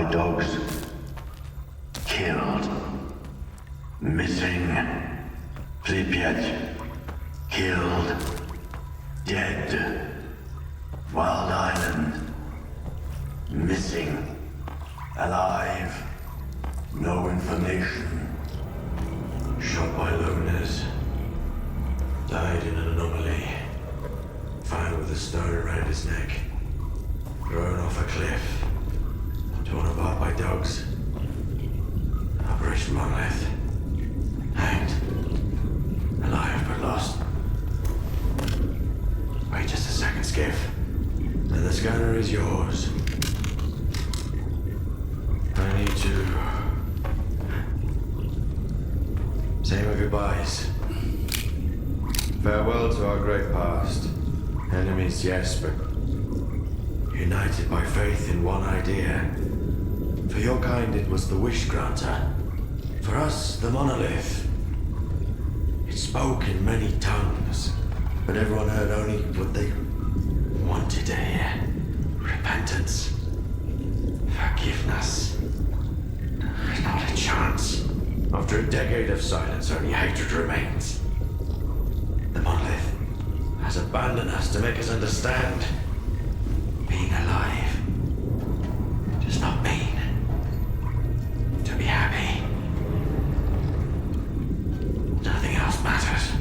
by dogs, killed, missing, Pripyat, killed, dead, Wild Island, missing, alive, no information, shot by loners, died in an anomaly, found with a stone around his neck, thrown off a cliff, torn apart by dogs, Operation Monolith, hanged, alive but lost. Wait just a second, Skif, and the scanner is yours. I need to say my goodbyes. Farewell to our great past. Enemies, yes, but united by faith in one idea. For your kind, it was the wish granter. For us, the monolith. It spoke in many tongues, but everyone heard only what they wanted to hear. Repentance. Forgiveness. Not a chance. After a decade of silence, only hatred remains. The monolith has abandoned us to make us understand. Being alive does not mean to be happy. Nothing else matters.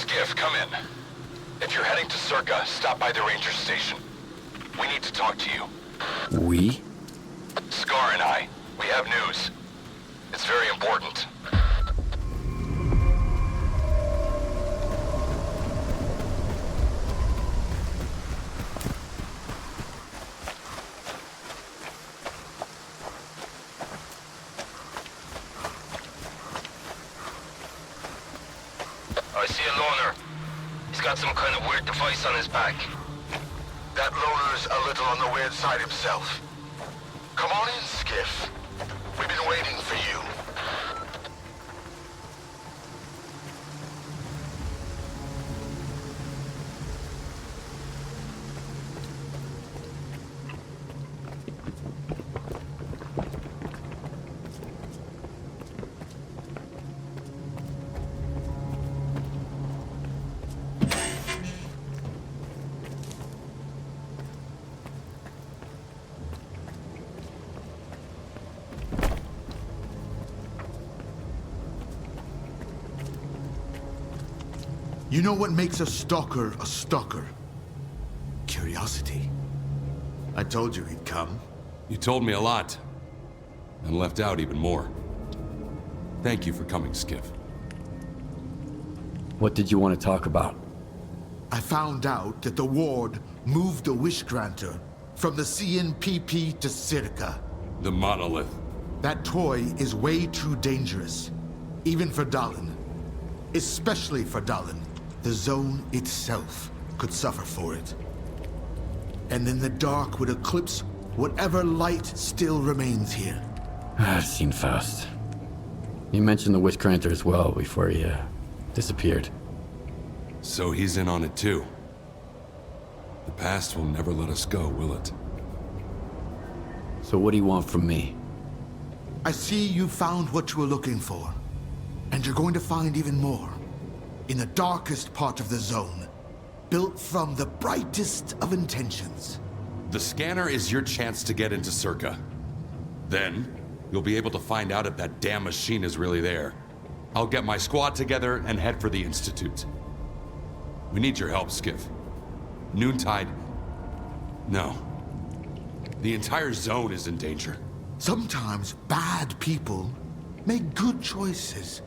Skif, come in. If you're heading to Circa, stop by the ranger station. We need to talk to you. We? Scar and I. We have news. It's very important. I see a loner. He's got some kind of weird device on his back. That loner's a little on the weird side himself. Come on in, Skif. We've been waiting for you. You know what makes a stalker a stalker? Curiosity. I told you he'd come. You told me a lot, and left out even more. Thank you for coming, Skif. What did you want to talk about? I found out that the ward moved the wish granter from the CNPP to Circa. The monolith. That toy is way too dangerous, even for Dallin. Especially for Dallin. The zone itself could suffer for it. And then the dark would eclipse whatever light still remains here. I've seen fast. You mentioned the Witch Granter as well before he disappeared. So he's in on it too. The past will never let us go, will it? So what do you want from me? I see you found what you were looking for. And you're going to find even more. In the darkest part of the zone. Built from the brightest of intentions. The scanner is your chance to get into Circa. Then, you'll be able to find out if that damn machine is really there. I'll get my squad together and head for the Institute. We need your help, Skif. Noontide... No. The entire zone is in danger. Sometimes bad people make good choices.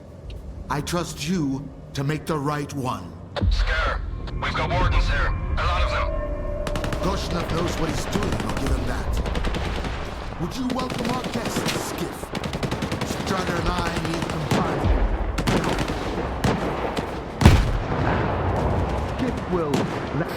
I trust you to make the right one. Scar, we've got wardens here. A lot of them. Goshnov knows what he's doing, I'll give him that. Would you welcome our guests, Skif? Strider and I need company. Skif will let...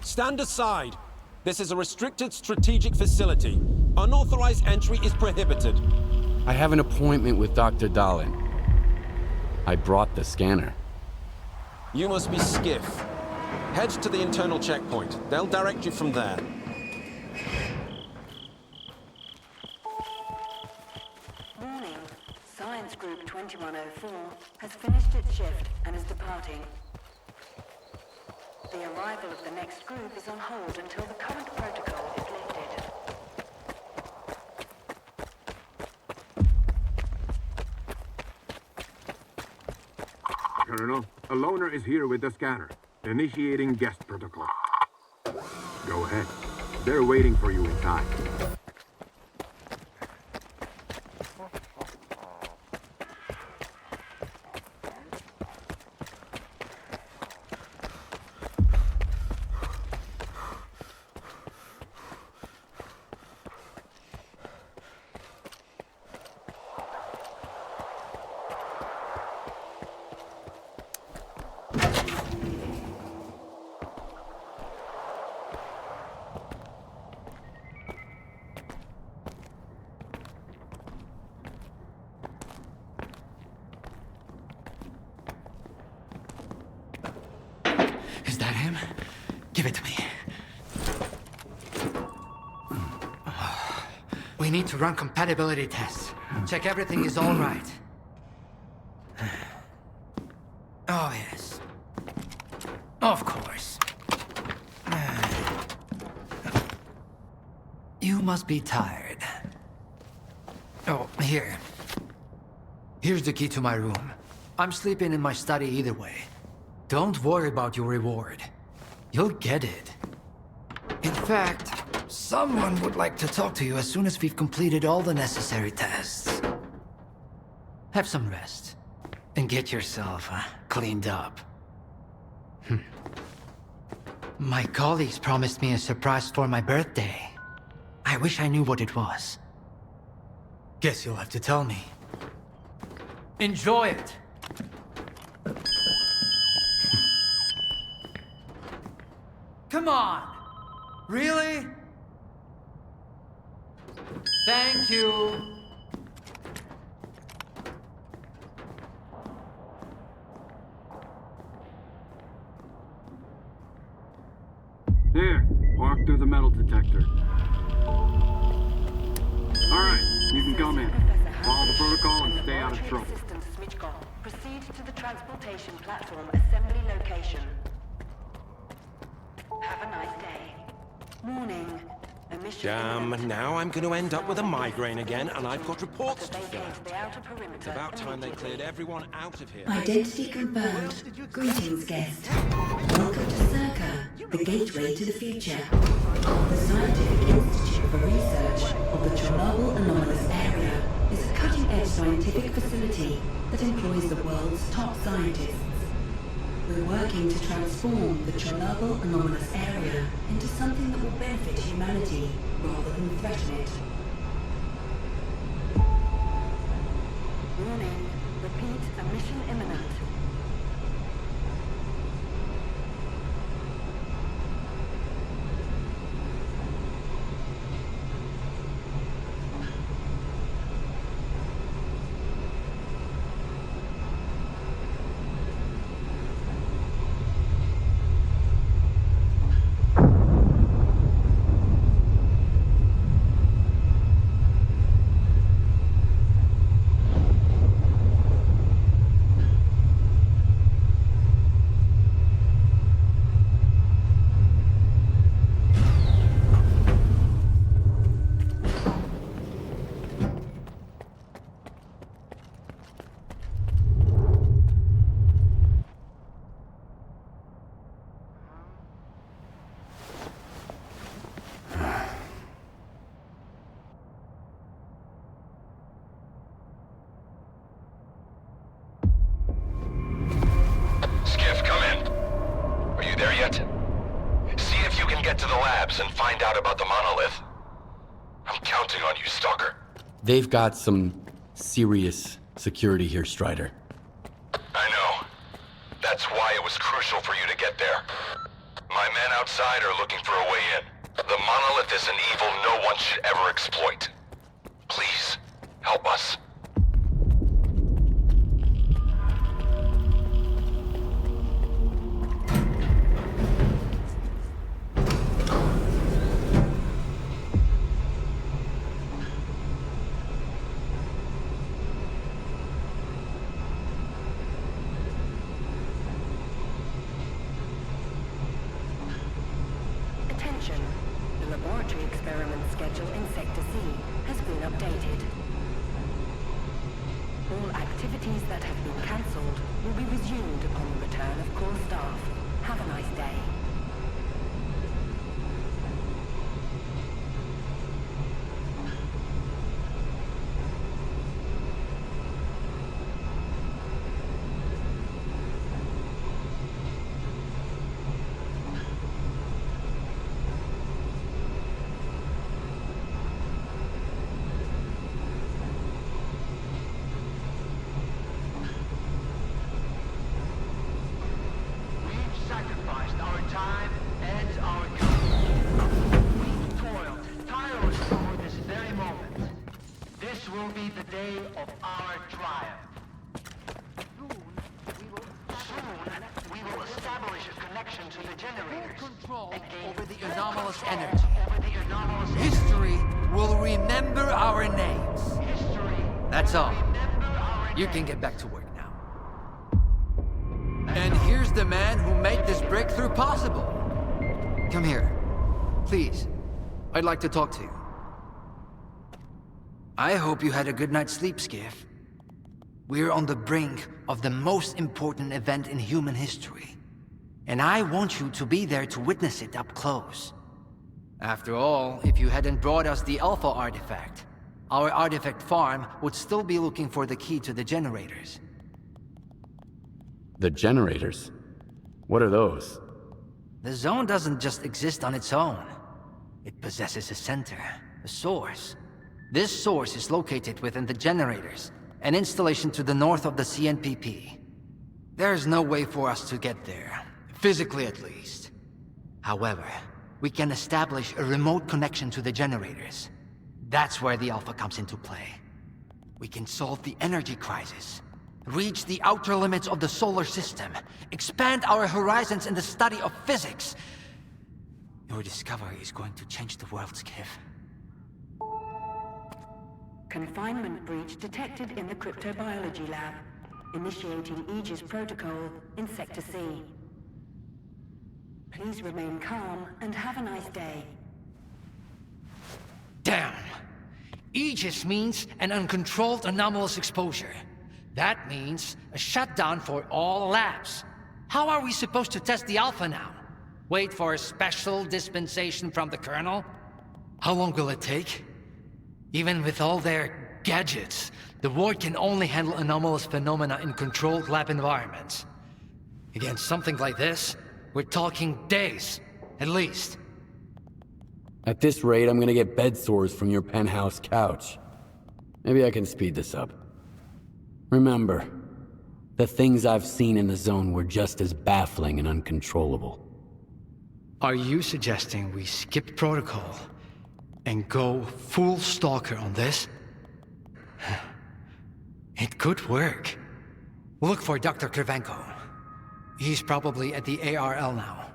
Stand aside. This is a restricted strategic facility. Unauthorized entry is prohibited. I have an appointment with Dr. Dahlin. I brought the scanner. You must be Skif. Head to the internal checkpoint. They'll direct you from there. Morning. Science Group 2104 has finished its shift and is departing. The arrival of the next group is on hold until the current protocol is lifted. Colonel, a loner is here with the scanner. Initiating guest protocol. Go ahead. They're waiting for you inside. Is that him? Give it to me. We need to run compatibility tests. Check everything is all right. Oh, yes. Of course. You must be tired. Oh, here. Here's the key to my room. I'm sleeping in my study either way. Don't worry about your reward. You'll get it. In fact, someone would like to talk to you as soon as we've completed all the necessary tests. Have some rest. And get yourself cleaned up. My colleagues promised me a surprise for my birthday. I wish I knew what it was. Guess you'll have to tell me. Enjoy it! Come on! Really? Thank you! There, walk through the metal detector. Alright, you can come in. Follow the protocol and stay out of trouble. Proceed to the transportation platform assembly location. Have a nice day. Morning. Damn, now I'm going to end up with a migraine again, and I've got reports to fill out. It's about time they cleared everyone out of here. Identity confirmed. Greetings, guest. Welcome to Circa, the gateway to the future. The Scientific Institute for Research of the Chornobyl anomalous area is a cutting-edge scientific facility that employs the world's top scientists. We're working to transform the Chornobyl anomalous area into something that will benefit humanity rather than threaten it. Warning. Repeat, a mission imminent. And find out about the monolith. I'm counting on you, Stalker. They've got some serious security here, Strider. I know. That's why it was crucial for you to get there. My men outside are looking for a way in. The monolith is an evil no one should ever exploit. Please, help us. Attention. The laboratory experiment schedule in Sector C has been updated. All activities that have been cancelled will be resumed upon the return of core staff. Have a nice day. Sacrificed our time and our comfort. We've toiled tirelessly for this very moment. This will be the day of our triumph. Soon, we will establish a connection to the generators. Control over the anomalous energy. History will remember our names. That's all. You can get back to work now. And here's the man who made this breakthrough possible. Come here. Please. I'd like to talk to you. I hope you had a good night's sleep, Skif. We're on the brink of the most important event in human history. And I want you to be there to witness it up close. After all, if you hadn't brought us the Alpha artifact, our artifact farm would still be looking for the key to the generators. The generators? What are those? The zone doesn't just exist on its own. It possesses a center, a source. This source is located within the generators, an installation to the north of the CNPP. There's no way for us to get there, physically at least. However, we can establish a remote connection to the generators. That's where the Alpha comes into play. We can solve the energy crisis, reach the outer limits of the solar system, expand our horizons in the study of physics. Your discovery is going to change the world, Skif. Confinement breach detected in the cryptobiology lab. Initiating Aegis protocol in Sector C. Please remain calm and have a nice day. Damn! Aegis means an uncontrolled anomalous exposure. That means a shutdown for all labs. How are we supposed to test the Alpha now? Wait for a special dispensation from the Colonel? How long will it take? Even with all their gadgets, the ward can only handle anomalous phenomena in controlled lab environments. Against something like this, we're talking days, at least. At this rate, I'm gonna get bed sores from your penthouse couch. Maybe I can speed this up. Remember, the things I've seen in the zone were just as baffling and uncontrollable. Are you suggesting we skip protocol and go full stalker on this? It could work. Look for Dr. Kravchenko. He's probably at the ARL now.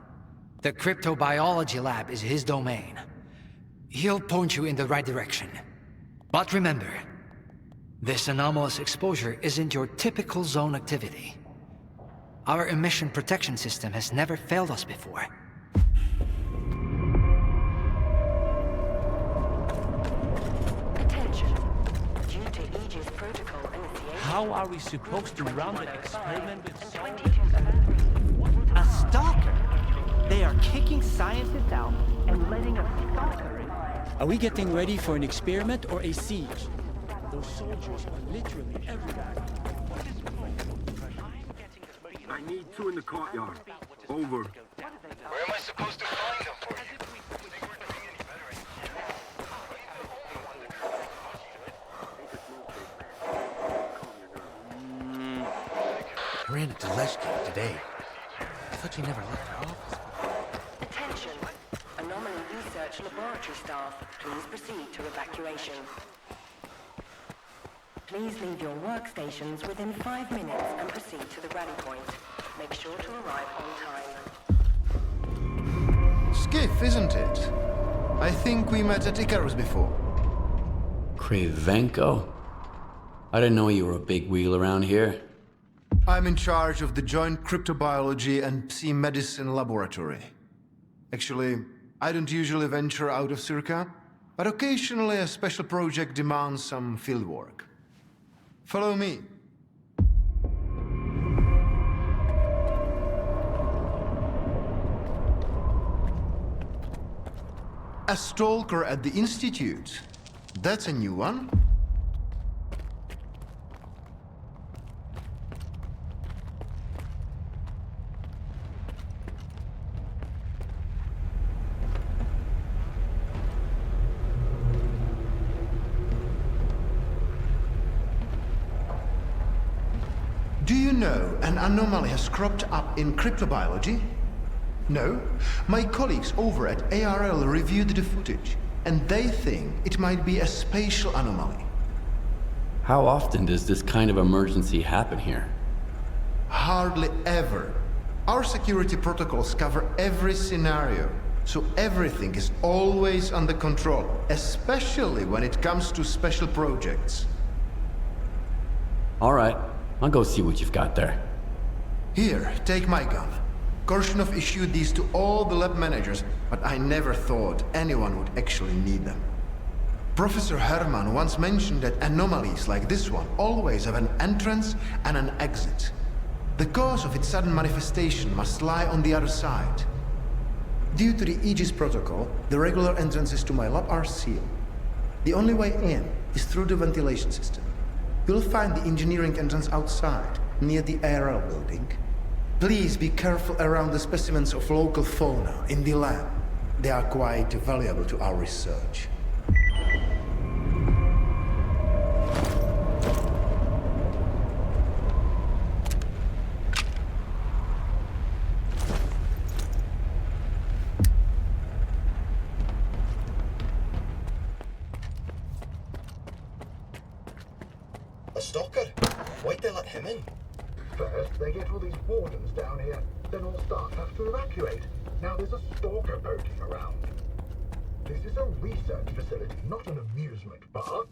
The cryptobiology lab is his domain. He'll point you in the right direction. But remember, this anomalous exposure isn't your typical zone activity. Our emission protection system has never failed us before. Attention. Due to Aegis protocol initiation... How are we supposed to run the experiment with so... A stalker? They are kicking scientists out and letting a stalker in. Are we getting ready for an experiment or a siege? Those soldiers are literally everywhere. I need two in the courtyard. Over. Where am I supposed to find them for you? I ran into Leshki today. I thought she never left her office. research laboratory staff, please proceed to evacuation. Please leave your workstations within 5 minutes and proceed to the rally point. Make sure to arrive on time. Skif, isn't it? I think we met at Icarus before. Cravenko? I didn't know you were a big wheel around here. I'm in charge of the Joint Cryptobiology and Psi Medicine Laboratory. Actually, I don't usually venture out of Circa, but occasionally a special project demands some fieldwork. Follow me. A stalker at the Institute. That's a new one. Do you know an anomaly has cropped up in cryptobiology? No? My colleagues over at ARL reviewed the footage, and they think it might be a spatial anomaly. How often does this kind of emergency happen here? Hardly ever. Our security protocols cover every scenario, so everything is always under control, especially when it comes to special projects. All right, I'll go see what you've got there. Here, take my gun. Korshunov issued these to all the lab managers, but I never thought anyone would actually need them. Professor Herman once mentioned that anomalies like this one always have an entrance and an exit. The cause of its sudden manifestation must lie on the other side. Due to the Aegis protocol, the regular entrances to my lab are sealed. The only way in is through the ventilation system. You'll find the engineering entrance outside, near the ARL building. Please be careful around the specimens of local fauna in the lab. They are quite valuable to our research. A stalker? Why'd they let him in? First, they get all these wardens down here, then all staff have to evacuate. Now there's a stalker poking around. This is a research facility, not an amusement park.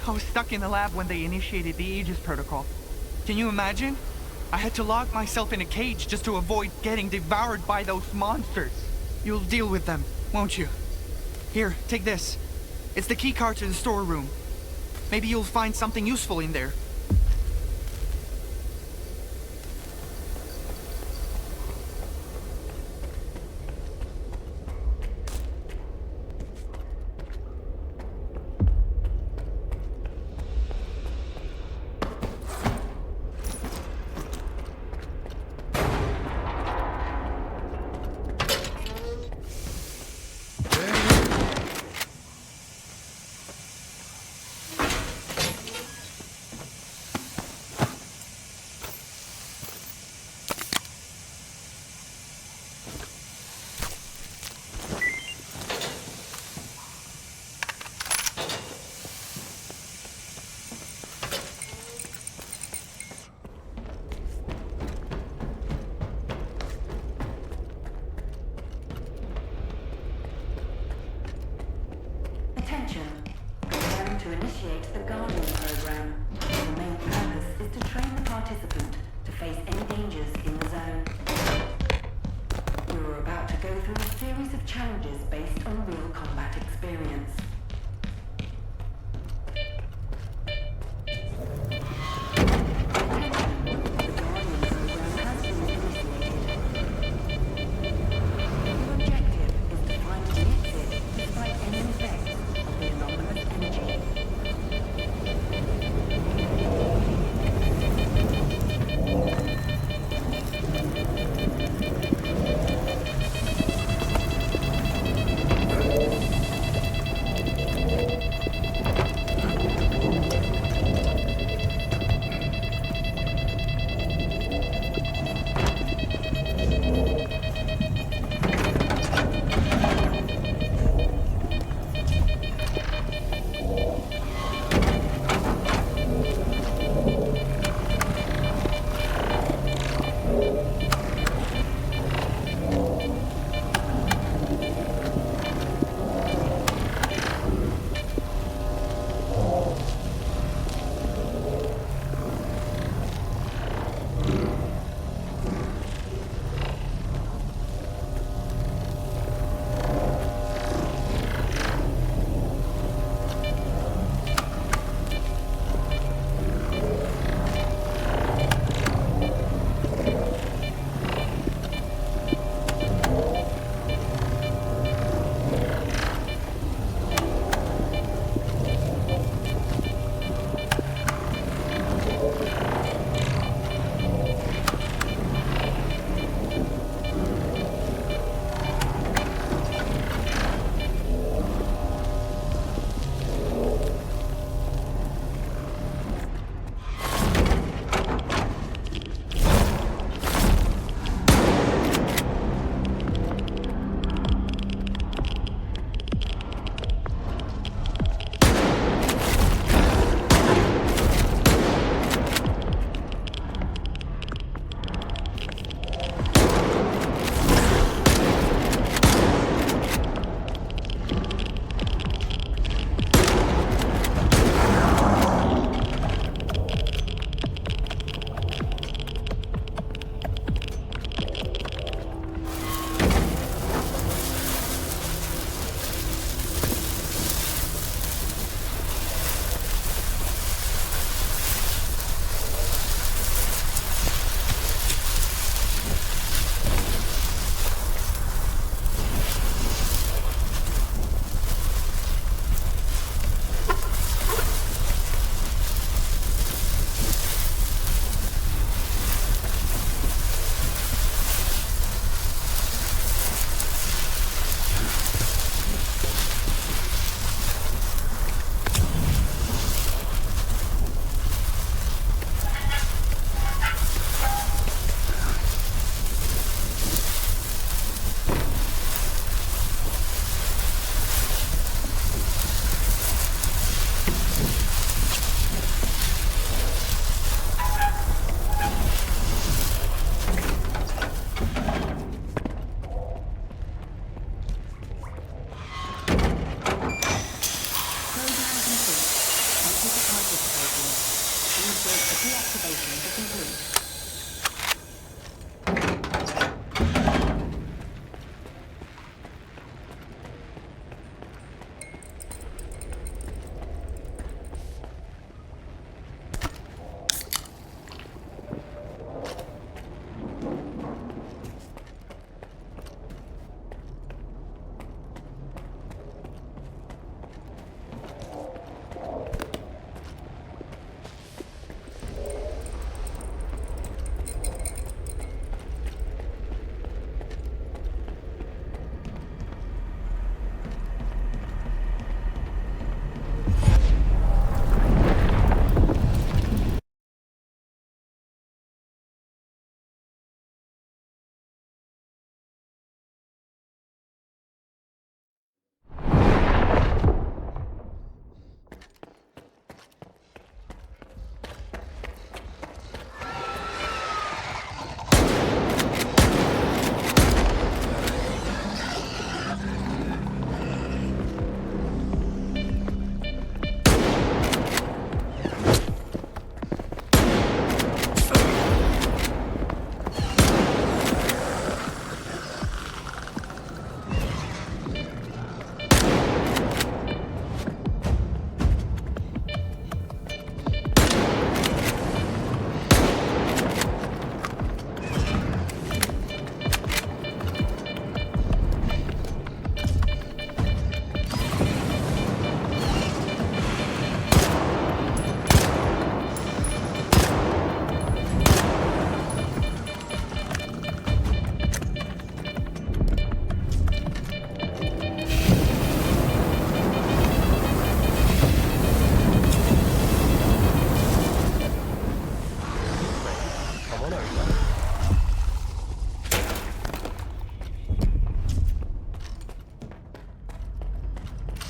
I was stuck in the lab when they initiated the Aegis protocol. Can you imagine? I had to lock myself in a cage just to avoid getting devoured by those monsters. You'll deal with them, won't you? Here, take this. It's the keycard to the storeroom. Maybe you'll find something useful in there. Attention. Preparing to initiate the Guardian program. The main purpose is to train the participant to face any dangers in the zone. You are about to go through a series of challenges based on real combat experience.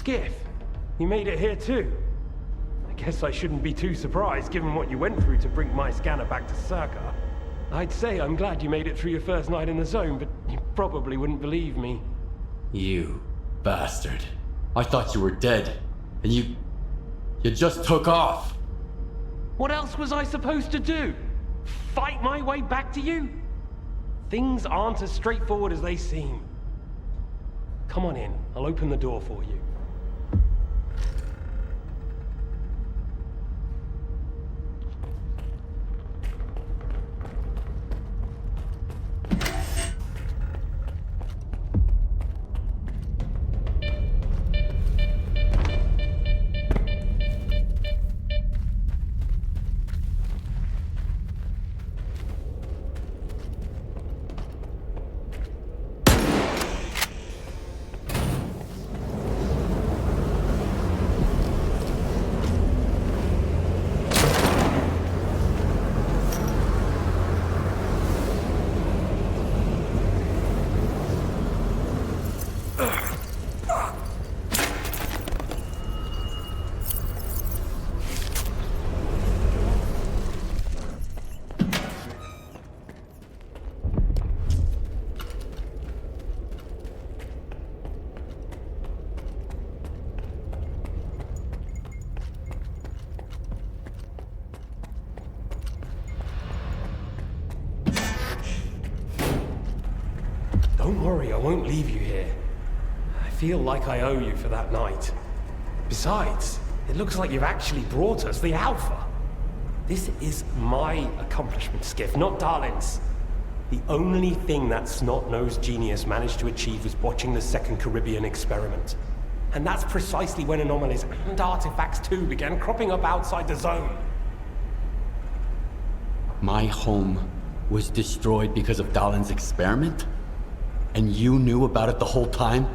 Skif, you made it here too. I guess I shouldn't be too surprised given what you went through to bring my scanner back to Circa. I'd say I'm glad you made it through your first night in the zone, but you probably wouldn't believe me. You bastard. I thought you were dead, and you just took off. What else was I supposed to do? Fight my way back to you? Things aren't as straightforward as they seem. Come on in, I'll open the door for you. Don't worry, I won't leave you here. I feel like I owe you for that night. Besides, it looks like you've actually brought us the Alpha. This is my accomplishment, Skif, not Darlin's. The only thing that snot-nosed genius managed to achieve was watching the Second Caribbean experiment. And that's precisely when anomalies and artifacts too began cropping up outside the zone. My home was destroyed because of Darlin's experiment? And you knew about it the whole time?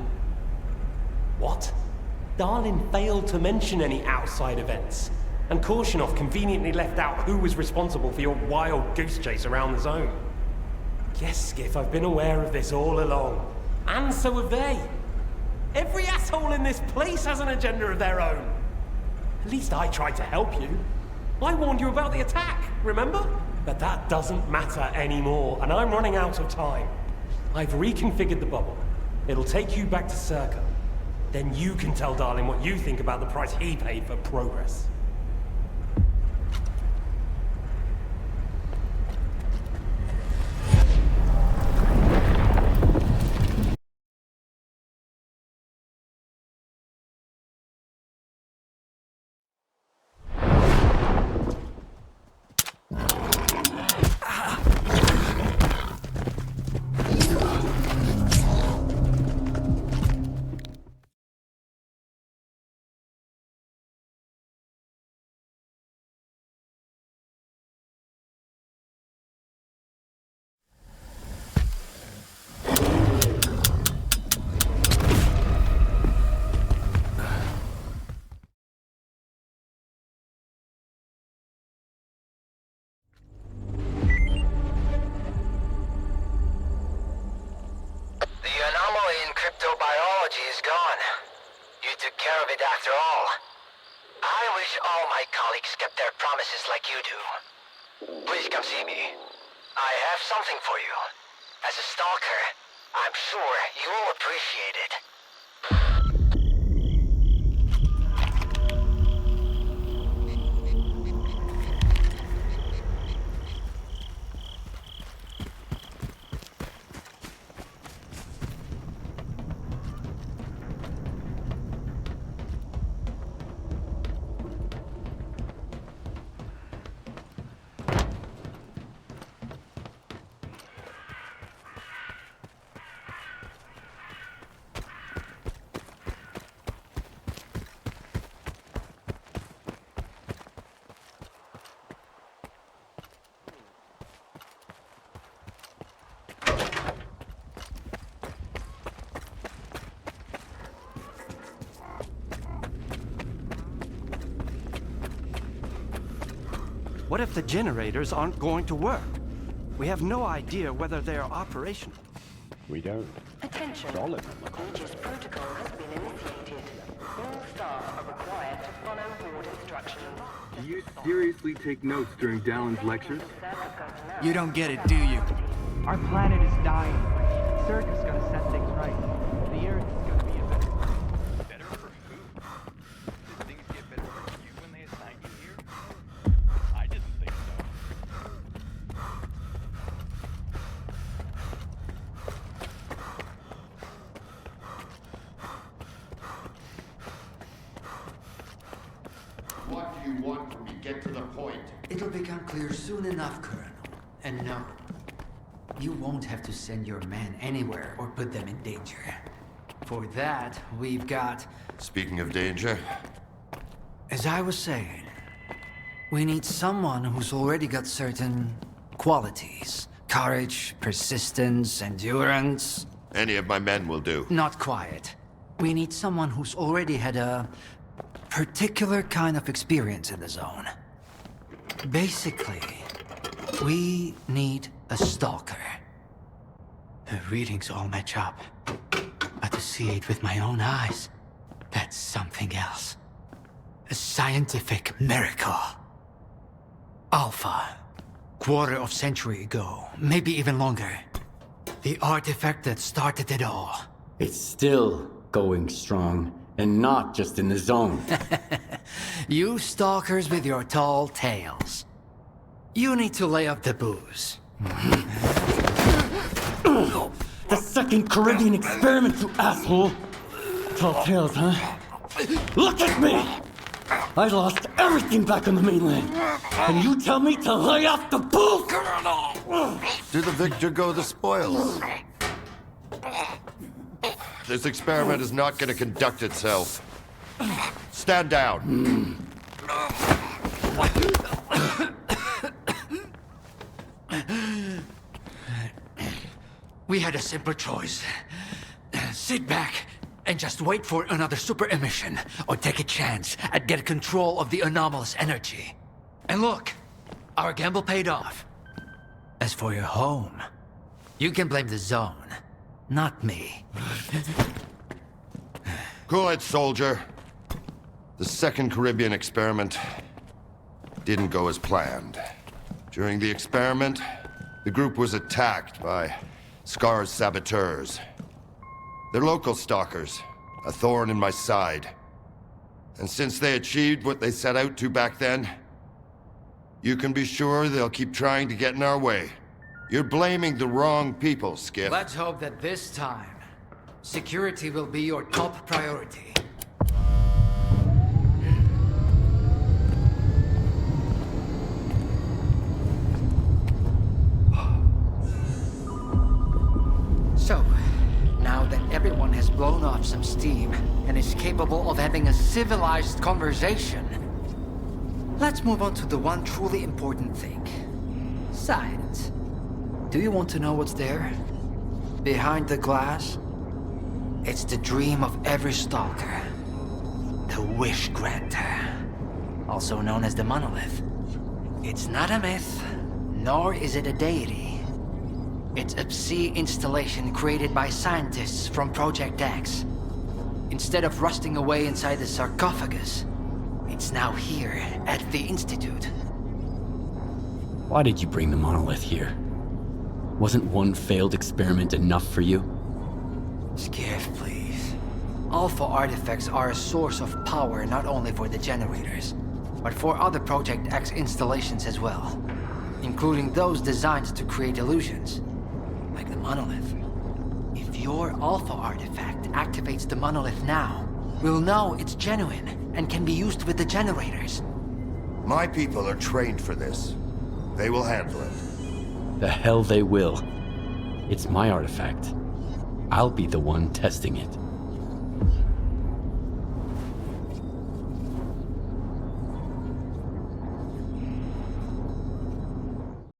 What? Darlin failed to mention any outside events, and Korshunov conveniently left out who was responsible for your wild goose chase around the zone. Yes, Skif, I've been aware of this all along. And so have they. Every asshole in this place has an agenda of their own. At least I tried to help you. I warned you about the attack, remember? But that doesn't matter anymore, and I'm running out of time. I've reconfigured the bubble. It'll take you back to Circa. Then you can tell Darlin what you think about the price he paid for progress. Is gone. You took care of it after all. I wish all my colleagues kept their promises like you do. Please come see me. I have something for you. As a stalker, I'm sure you'll appreciate it. What if the generators aren't going to work? We have no idea whether they are operational. We don't. Attention. Solid. Aegis protocol has been initiated. seriously take notes during Dallin's lectures? You don't get it, do you? Our planet is dying. Circa's gonna set things right. The Earth is gonna be a better... Better for who? Did things get better for you when they assigned you here? I didn't think so. What do you want from me? Get to the point. It'll become clear soon enough, Colonel. And no, you won't have to send your men anywhere or put them in danger. For that, we've got... Speaking of danger... As I was saying, we need someone who's already got certain qualities. Courage, persistence, endurance. Any of my men will do. Not quiet. We need someone who's already had a particular kind of experience in the zone. Basically, we need a stalker. The readings all match up. But to see it with my own eyes, that's something else. A scientific miracle. Alpha. Quarter of century ago, maybe even longer. The artifact that started it all. It's still going strong, and not just in the zone. You stalkers with your tall tales. You need to lay up the booze. The second Caribbean experiment, you asshole! Tall tales, huh? Look at me! I lost everything back on the mainland, and you tell me to lay off the booze! To the victor go the spoils. This experiment is not going to conduct itself. Stand down. We had a simple choice. Sit back and just wait for another super emission, or take a chance at get control of the anomalous energy. And look, our gamble paid off. As for your home, you can blame the zone, not me. Cool it, soldier. The second Caribbean experiment didn't go as planned. During the experiment, the group was attacked by Scar's saboteurs. They're local stalkers, a thorn in my side. And since they achieved what they set out to back then, you can be sure they'll keep trying to get in our way. You're blaming the wrong people, Skif. Let's hope that this time, security will be your top priority. So, now that everyone has blown off some steam and is capable of having a civilized conversation, let's move on to the one truly important thing. Science. Do you want to know what's there? Behind the glass? It's the dream of every stalker. The wish granter. Also known as the monolith. It's not a myth, nor is it a deity. It's a Psi installation created by scientists from Project X. Instead of rusting away inside the sarcophagus, it's now here at the Institute. Why did you bring the monolith here? Wasn't one failed experiment enough for you? Skif, please. Alpha artifacts are a source of power not only for the generators, but for other Project X installations as well, including those designed to create illusions. Like the monolith. If your Alpha artifact activates the monolith now, we'll know it's genuine and can be used with the generators. My people are trained for this. They will handle it. The hell they will. It's my artifact. I'll be the one testing it.